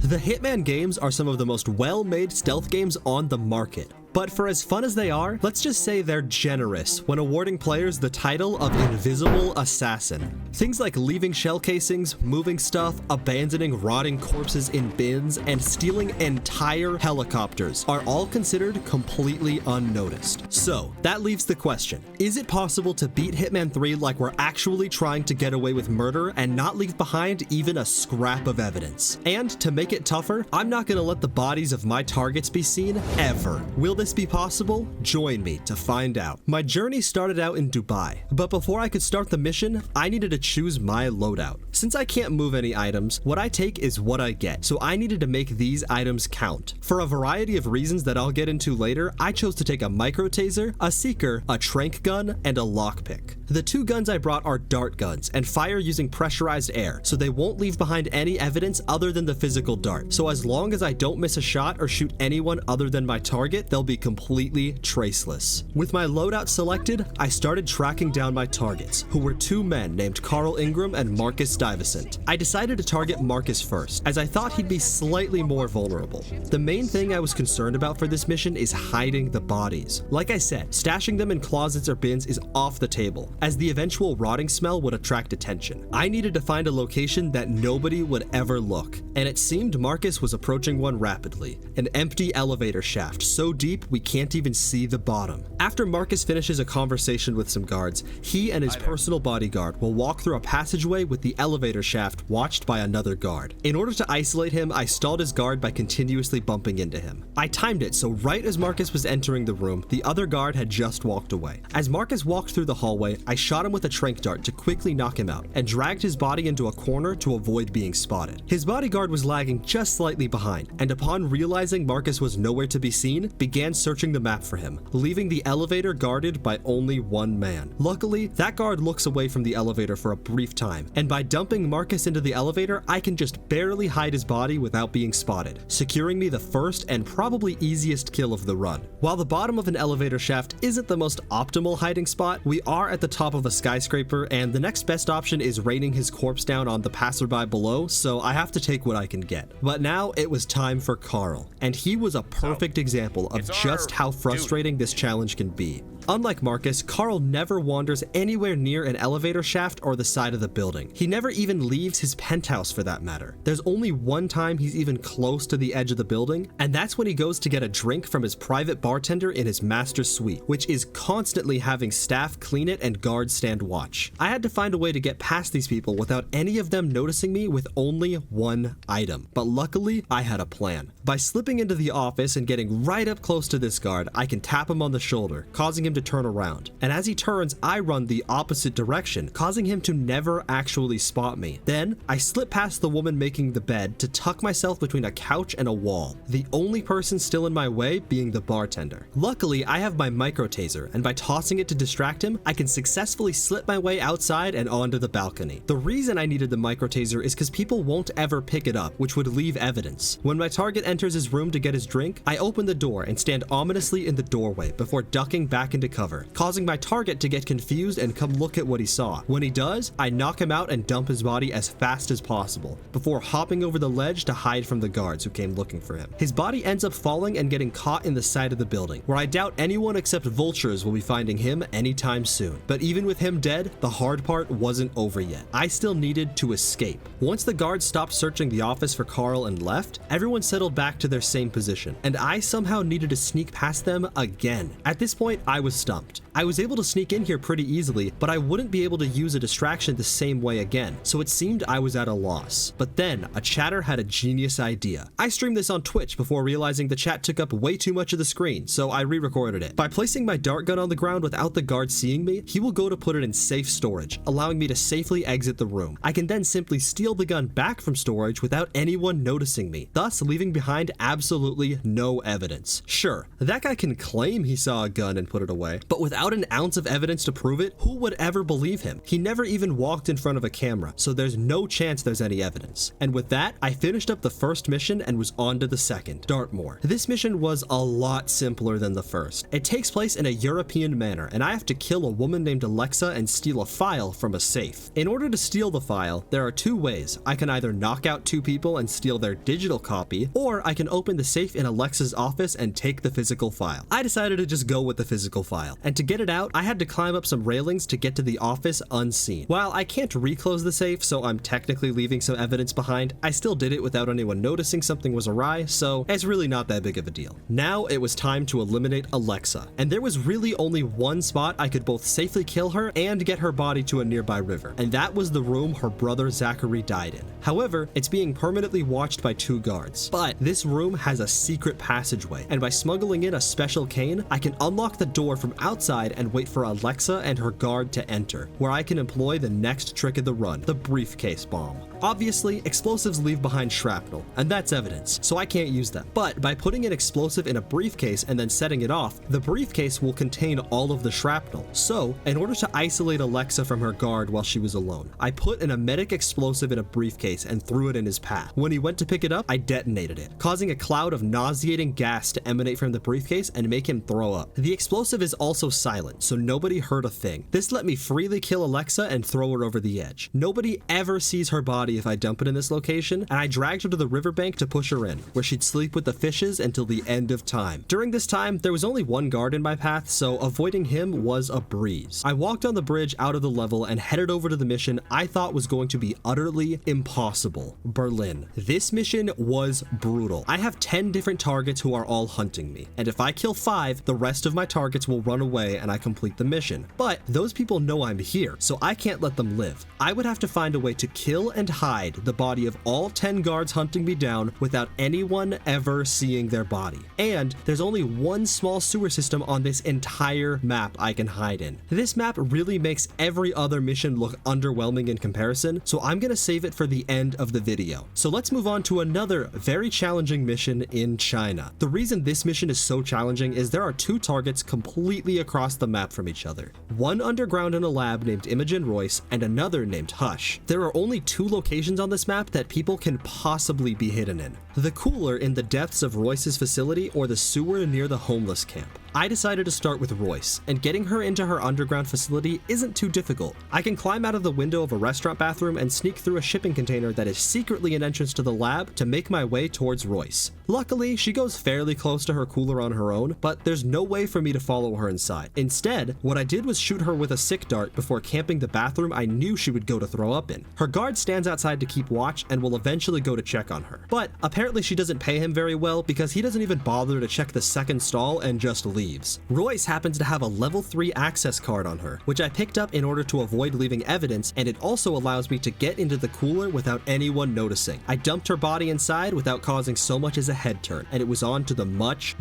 The Hitman games are some of the most well-made stealth games on the market. But for as fun as they are, let's just say they're generous when awarding players the title of Invisible Assassin. Things like leaving shell casings, moving stuff, abandoning rotting corpses in bins, and stealing entire helicopters are all considered completely unnoticed. So, that leaves the question, is it possible to beat Hitman 3 like we're actually trying to get away with murder and not leave behind even a scrap of evidence? And to make it tougher, I'm not gonna let the bodies of my targets be seen ever. Will this be possible? Join me to find out. My journey started out in Dubai, but before I could start the mission, I needed to choose my loadout. Since I can't move any items, what I take is what I get, so I needed to make these items count. For a variety of reasons that I'll get into later, I chose to take a micro taser, a seeker, a tranq gun, and a lockpick. The two guns I brought are dart guns and fire using pressurized air, so they won't leave behind any evidence other than the physical dart. So as long as I don't miss a shot or shoot anyone other than my target, they'll be completely traceless. With my loadout selected, I started tracking down my targets, who were two men named Carl Ingram and Marcus Stuyvesant. I decided to target Marcus first, as I thought he'd be slightly more vulnerable. The main thing I was concerned about for this mission is hiding the bodies. Like I said, stashing them in closets or bins is off the table, as the eventual rotting smell would attract attention. I needed to find a location that nobody would ever look, and it seemed Marcus was approaching one rapidly, an empty elevator shaft so deep we can't even see the bottom. After Marcus finishes a conversation with some guards, he and his personal bodyguard will walk through a passageway with the elevator shaft watched by another guard. In order to isolate him, I stalled his guard by continuously bumping into him. I timed it so right as Marcus was entering the room, the other guard had just walked away. As Marcus walked through the hallway, I shot him with a tranq dart to quickly knock him out and dragged his body into a corner to avoid being spotted. His bodyguard was lagging just slightly behind, and upon realizing Marcus was nowhere to be seen, began searching the map for him, leaving the elevator guarded by only one man. Luckily, that guard looks away from the elevator for a brief time, and by dumping Marcus into the elevator, I can just barely hide his body without being spotted, securing me the first and probably easiest kill of the run. While the bottom of an elevator shaft isn't the most optimal hiding spot, we are at the top of a skyscraper, and the next best option is raining his corpse down on the passerby below, so I have to take what I can get. But now it was time for Carl, and he was a perfect example of just how frustrating this challenge can be. Unlike Marcus, Carl never wanders anywhere near an elevator shaft or the side of the building. He never even leaves his penthouse for that matter. There's only one time he's even close to the edge of the building, and that's when he goes to get a drink from his private bartender in his master's suite, which is constantly having staff clean it and guards stand watch. I had to find a way to get past these people without any of them noticing me with only one item, but luckily I had a plan. By slipping into the office and getting right up close to this guard, I can tap him on the shoulder, causing him to turn around. And as he turns, I run the opposite direction, causing him to never actually spot me. Then, I slip past the woman making the bed to tuck myself between a couch and a wall, the only person still in my way being the bartender. Luckily, I have my micro taser, and by tossing it to distract him, I can successfully slip my way outside and onto the balcony. The reason I needed the micro taser is because people won't ever pick it up, which would leave evidence. When my target enters his room to get his drink, I open the door and stand ominously in the doorway before ducking back into cover, causing my target to get confused and come look at what he saw. When he does, I knock him out and dump his body as fast as possible, before hopping over the ledge to hide from the guards who came looking for him. His body ends up falling and getting caught in the side of the building, where I doubt anyone except vultures will be finding him anytime soon. But even with him dead, the hard part wasn't over yet. I still needed to escape. Once the guards stopped searching the office for Carl and left, everyone settled back to their same position, and I somehow needed to sneak past them again. At this point, I was stumped. I was able to sneak in here pretty easily, but I wouldn't be able to use a distraction the same way again, so it seemed I was at a loss. But then, a chatter had a genius idea. I streamed this on Twitch before realizing the chat took up way too much of the screen, so I re-recorded it. By placing my dart gun on the ground without the guard seeing me, he will go to put it in safe storage, allowing me to safely exit the room. I can then simply steal the gun back from storage without anyone noticing me, thus leaving behind absolutely no evidence. Sure, that guy can claim he saw a gun and put it away, way, but without an ounce of evidence to prove it, who would ever believe him? He never even walked in front of a camera, so there's no chance there's any evidence. And with that, I finished up the first mission and was on to the second, Dartmoor. This mission was a lot simpler than the first. It takes place in a European manner, and I have to kill a woman named Alexa and steal a file from a safe. In order to steal the file, there are two ways. I can either knock out two people and steal their digital copy, or I can open the safe in Alexa's office and take the physical file. I decided to just go with the physical file, and to get it out, I had to climb up some railings to get to the office unseen. While I can't reclose the safe, so I'm technically leaving some evidence behind, I still did it without anyone noticing something was awry, so it's really not that big of a deal. Now it was time to eliminate Alexa, and there was really only one spot I could both safely kill her and get her body to a nearby river, and that was the room her brother Zachary died in. However, it's being permanently watched by two guards, but this room has a secret passageway, and by smuggling in a special cane, I can unlock the door from outside and wait for Alexa and her guard to enter, where I can employ the next trick of the run, the briefcase bomb. Obviously, explosives leave behind shrapnel, and that's evidence, so I can't use them. But by putting an explosive in a briefcase and then setting it off, the briefcase will contain all of the shrapnel. So, in order to isolate Alexa from her guard while she was alone, I put an emetic explosive in a briefcase and threw it in his path. When he went to pick it up, I detonated it, causing a cloud of nauseating gas to emanate from the briefcase and make him throw up. The explosive is also silent, so nobody heard a thing. This let me freely kill Alexa and throw her over the edge. Nobody ever sees her body if I dump it in this location, and I dragged her to the riverbank to push her in, where she'd sleep with the fishes until the end of time. During this time, there was only one guard in my path, so avoiding him was a breeze. I walked on the bridge out of the level and headed over to the mission I thought was going to be utterly impossible, Berlin. This mission was brutal. I have 10 different targets who are all hunting me, and if I kill 5, the rest of my targets will run away and I complete the mission. But those people know I'm here, so I can't let them live. I would have to find a way to kill and hide the body of all 10 guards hunting me down without anyone ever seeing their body. And there's only one small sewer system on this entire map I can hide in. This map really makes every other mission look underwhelming in comparison, so I'm gonna save it for the end of the video. So let's move on to another very challenging mission in China. The reason this mission is so challenging is there are two targets completely across the map from each other. One underground in a lab named Imogen Royce and another named Hush. There are only two locations on this map that people can possibly be hidden in. The cooler in the depths of Royce's facility or the sewer near the homeless camp. I decided to start with Royce, and getting her into her underground facility isn't too difficult. I can climb out of the window of a restaurant bathroom and sneak through a shipping container that is secretly an entrance to the lab to make my way towards Royce. Luckily, she goes fairly close to her cooler on her own, but there's no way for me to follow her inside. Instead, what I did was shoot her with a sick dart before camping the bathroom I knew she would go to throw up in. Her guard stands outside to keep watch and will eventually go to check on her. But apparently she doesn't pay him very well because he doesn't even bother to check the second stall and just leaves. Royce happens to have a level 3 access card on her, which I picked up in order to avoid leaving evidence, and it also allows me to get into the cooler without anyone noticing. I dumped her body inside without causing so much as a head turn, and it was on to the much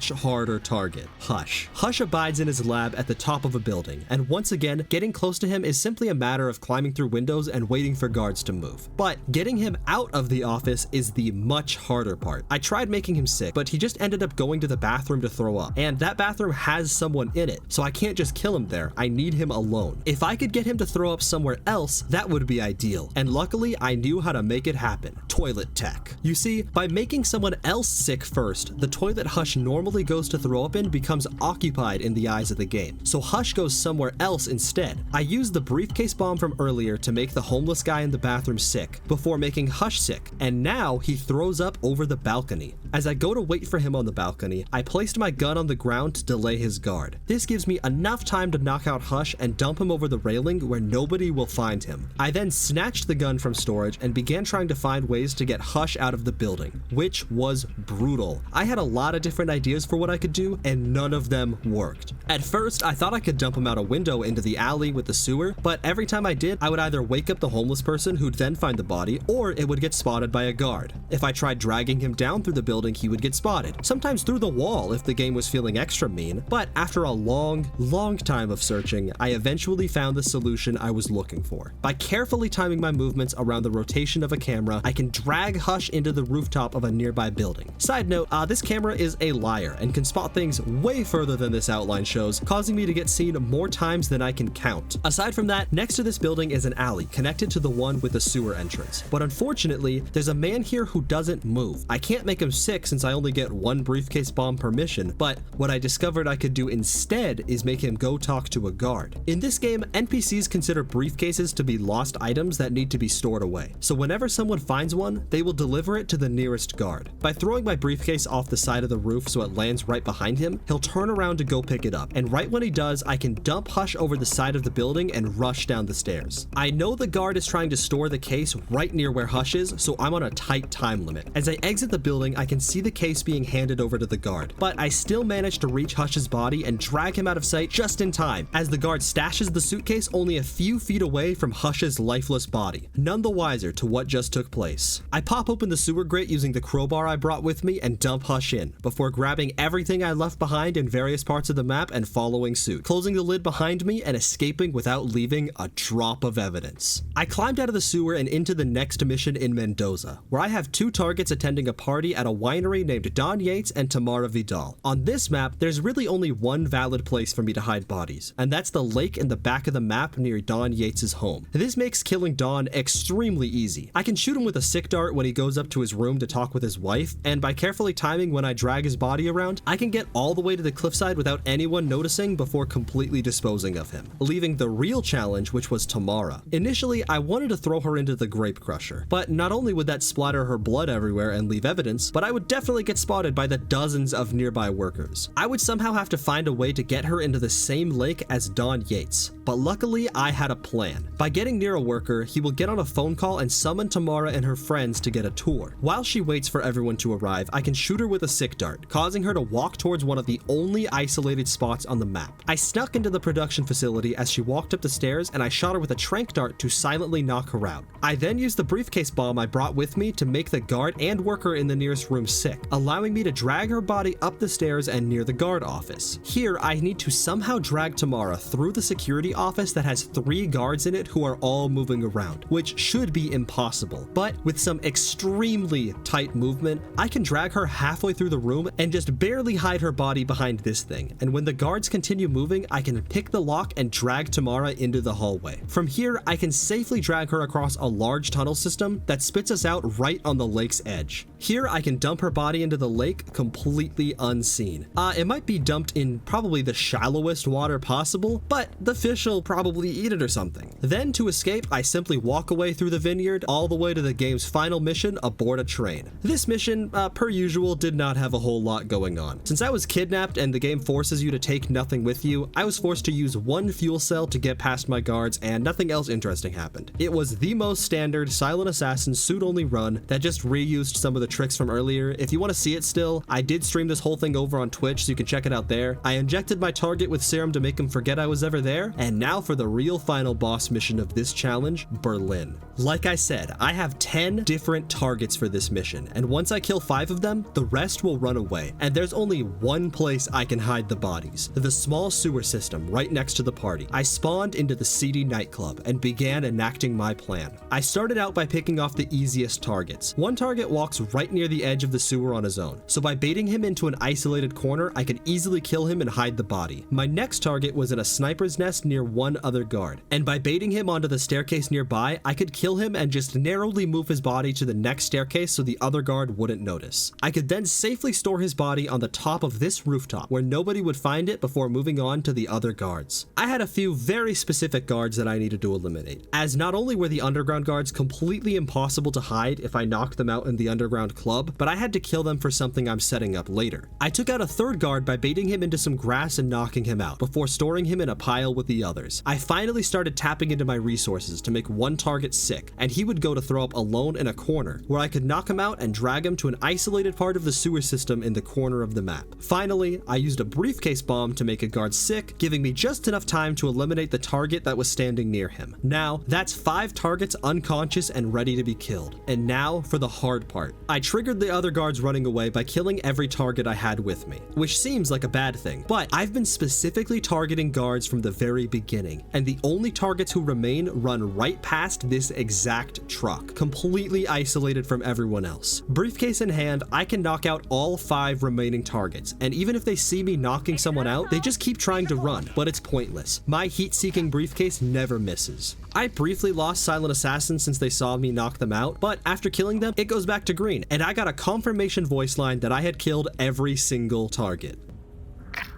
harder target, Hush. Hush abides in his lab at the top of a building, and once again, getting close to him is simply a matter of climbing through windows and waiting for guards to move. But getting him out of the office is the much harder part. I tried making him sick, but he just ended up going to the bathroom to throw up, and that bathroom has someone in it, so I can't just kill him there. I need him alone. If I could get him to throw up somewhere else, that would be ideal, and luckily I knew how to make it happen. Toilet tech. You see, by making someone else sick first, the toilet Hush normally goes to throw up in becomes occupied in the eyes of the game, so Hush goes somewhere else instead. I used the briefcase bomb from earlier to make the homeless guy in the bathroom sick, before making Hush sick, and now he throws up over the balcony. As I go to wait for him on the balcony, I placed my gun on the ground to delay his guard. This gives me enough time to knock out Hush and dump him over the railing where nobody will find him. I then snatched the gun from storage and began trying to find ways to get Hush out of the building, which was brutal. I had a lot of different ideas for what I could do, and none of them worked. At first, I thought I could dump him out a window into the alley with the sewer, but every time I did, I would either wake up the homeless person who'd then find the body, or it would get spotted by a guard. If I tried dragging him down through the building, he would get spotted, sometimes through the wall if the game was feeling extra mean, but after a long time of searching, I eventually found the solution I was looking for. By carefully timing my movements around the rotation of a camera, I can drag Hush into the rooftop of a nearby building. Side note, this camera is a liar and can spot things way further than this outline shows, causing me to get seen more times than I can count. Aside from that, next to this building is an alley connected to the one with the sewer entrance. But unfortunately, there's a man here who doesn't move. I can't make him sick since I only get one briefcase bomb per mission, but what I discovered I could do instead is make him go talk to a guard. In this game, NPCs consider briefcases to be lost items that need to be stored away. So whenever someone finds one, they will deliver it to the nearest guard. By throwing my briefcase off the side of the roof so it lands right behind him, he'll turn around to go pick it up. And right when he does, I can dump Hush over the side of the building and rush down the stairs. I know the guard is trying to store the case right near where Hush is, so I'm on a tight time limit. As I exit the building, I can see the case being handed over to the guard, but I still manage to reach Hush's body and drag him out of sight just in time, as the guard stashes the suitcase only a few feet away from Hush's lifeless body, none the wiser to what just took place. I pop open the sewer grate using the crowbar I brought with me and dump Hush in, before grabbing everything I left behind in various parts of the map and following suit, closing the lid behind me and escaping without leaving a drop of evidence. I climbed out of the sewer and into the next mission in Mendoza, where I have two targets attending a party at a winery named Don Yates and Tamara Vidal. On this map, there's really only one valid place for me to hide bodies, and that's the lake in the back of the map near Don Yates' home. This makes killing Don extremely easy. I can shoot him with a sick dart when he goes up to his room to talk with his wife, and by carefully timing when I drag his body around, I can get all the way to the cliffside without anyone noticing before completely disposing of him, leaving the real challenge, which was Tamara. Initially, I wanted to throw her into the grape crusher, but not only would that splatter her blood everywhere and leave evidence, but I would definitely get spotted by the dozens of nearby workers. I would somehow have to find a way to get her into the same lake as Don Yates, but luckily I had a plan. By getting near a worker, he will get on a phone call and summon Tamara and her friends to get a tour. While she waits for everyone to arrive, I can shoot her with a sick dart, causing her to walk towards one of the only isolated spots on the map. I snuck into the production facility as she walked up the stairs, and I shot her with a tranq dart to silently knock her out. I then used the briefcase bomb I brought with me to make the guard and worker in the nearest room sick, allowing me to drag her body up the stairs and near the guard office. Here, I need to somehow drag Tamara through the security office that has 3 guards in it who are all moving around, which should be impossible. But with some extremely tight movement, I can drag her halfway through the room and just barely hide her body behind this thing. And when the guards continue moving, I can pick the lock and drag Tamara into the hallway. From here, I can safely drag her across a large tunnel system that spits us out right on the lake's edge. Here, I can dump her body into the lake completely unseen. It might be dumped in probably the shallowest water possible, but the fish will probably eat it or something. Then to escape, I simply walk away through the vineyard all the way to the game's final mission aboard a train. This mission, per usual, did not have a whole lot going on. Since I was kidnapped and the game forces you to take nothing with you, I was forced to use one fuel cell to get past my guards and nothing else interesting happened. It was the most standard silent assassin suit-only run that just reused some of the tricks from earlier. If you want to see it still, I did stream this whole thing over on Twitch, so you can check it out there. I injected my target with serum to make him forget I was ever there, and now for the real final boss mission of this challenge, Berlin. Like I said, I have 10 different targets for this mission, and once I kill 5 of them, the rest will run away, and there's only one place I can hide the bodies: the small sewer system right next to the party. I spawned into the seedy nightclub and began enacting my plan. I started out by picking off the easiest targets. One target walks right near the edge of the sewer on his own, so by baiting him into an isolated corner, I could easily kill him and hide the body. My next target was in a sniper's nest near one other guard, and by baiting him onto the staircase nearby, I could kill him and just narrowly move his body to the next staircase so the other guard wouldn't notice. I could then safely store his body on the top of this rooftop where nobody would find it before moving on to the other guards. I had a few very specific guards that I needed to eliminate, as not only were the underground guards completely impossible to hide if I knocked them out in the underground club, but I had to kill them for something I'm setting up later. I took out a third guard by baiting him into some grass and knocking him out, before storing him in a pile with the others. I finally started tapping into my resources to make one target sick, and he would go to throw up alone in a corner, where I could knock him out and drag him to an isolated part of the sewer system in the corner of the map. Finally, I used a briefcase bomb to make a guard sick, giving me just enough time to eliminate the target that was standing near him. Now, that's 5 targets unconscious and ready to be killed. And now for the hard part. I I triggered the other guards running away by killing every target I had with me, which seems like a bad thing, but I've been specifically targeting guards from the very beginning, and the only targets who remain run right past this exact truck, completely isolated from everyone else. Briefcase in hand, I can knock out all 5 remaining targets, and even if they see me knocking someone out, they just keep trying to run, but it's pointless. My heat-seeking briefcase never misses. I briefly lost silent assassins since they saw me knock them out, but after killing them, it goes back to green, and I got a confirmation voice line that I had killed every single target.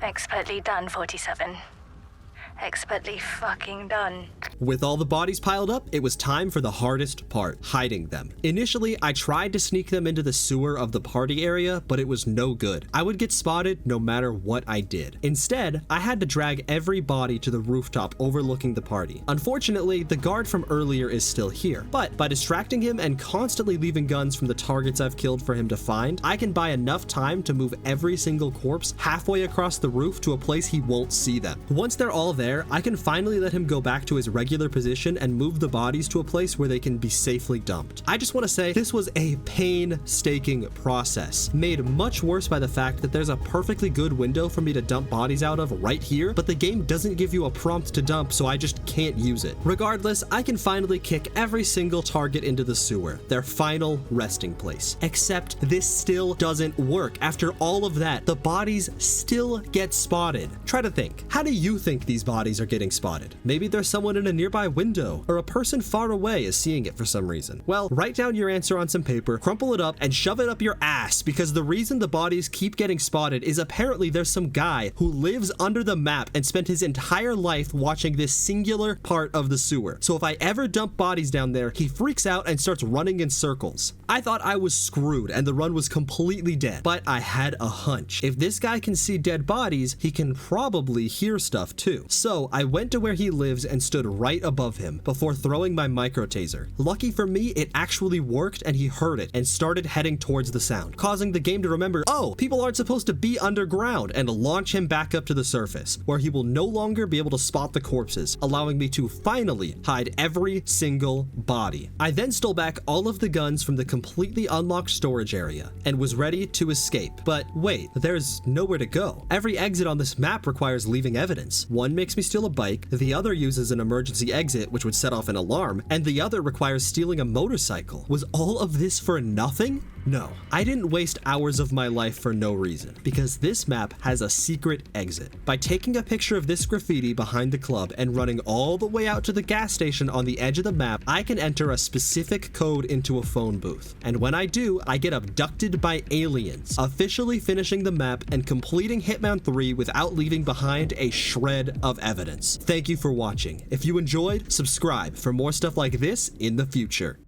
Expertly done, 47. Expertly fucking done. With all the bodies piled up, it was time for the hardest part, hiding them. Initially, I tried to sneak them into the sewer of the party area, but it was no good. I would get spotted no matter what I did. Instead, I had to drag every body to the rooftop overlooking the party. Unfortunately, the guard from earlier is still here, but by distracting him and constantly leaving guns from the targets I've killed for him to find, I can buy enough time to move every single corpse halfway across the roof to a place he won't see them. Once they're all there, I can finally let him go back to his regular position and move the bodies to a place where they can be safely dumped. I just want to say this was a painstaking process, made much worse by the fact that there's a perfectly good window for me to dump bodies out of right here, but the game doesn't give you a prompt to dump, so I just can't use it. Regardless, I can finally kick every single target into the sewer, their final resting place. Except this still doesn't work. After all of that, the bodies still get spotted. Try to think. How do you think these bodies are getting spotted? Maybe there's someone in a nearby window, or a person far away is seeing it for some reason. Well, write down your answer on some paper, crumple it up, and shove it up your ass, because the reason the bodies keep getting spotted is apparently there's some guy who lives under the map and spent his entire life watching this singular part of the sewer. So if I ever dump bodies down there, he freaks out and starts running in circles. I thought I was screwed and the run was completely dead, but I had a hunch. If this guy can see dead bodies, he can probably hear stuff too. So I went to where he lives and stood right above him before throwing my micro taser. Lucky for me, it actually worked and he heard it and started heading towards the sound, causing the game to remember, oh, people aren't supposed to be underground, and launch him back up to the surface, where he will no longer be able to spot the corpses, allowing me to finally hide every single body. I then stole back all of the guns from the completely unlocked storage area and was ready to escape. But wait, there's nowhere to go. Every exit on this map requires leaving evidence. One makes me steal a bike, the other uses an emergency exit which would set off an alarm, and the other requires stealing a motorcycle. Was all of this for nothing? No, I didn't waste hours of my life for no reason, because this map has a secret exit. By taking a picture of this graffiti behind the club and running all the way out to the gas station on the edge of the map, I can enter a specific code into a phone booth. And when I do, I get abducted by aliens, officially finishing the map and completing Hitman 3 without leaving behind a shred of evidence. Thank you for watching. If you enjoyed, subscribe for more stuff like this in the future.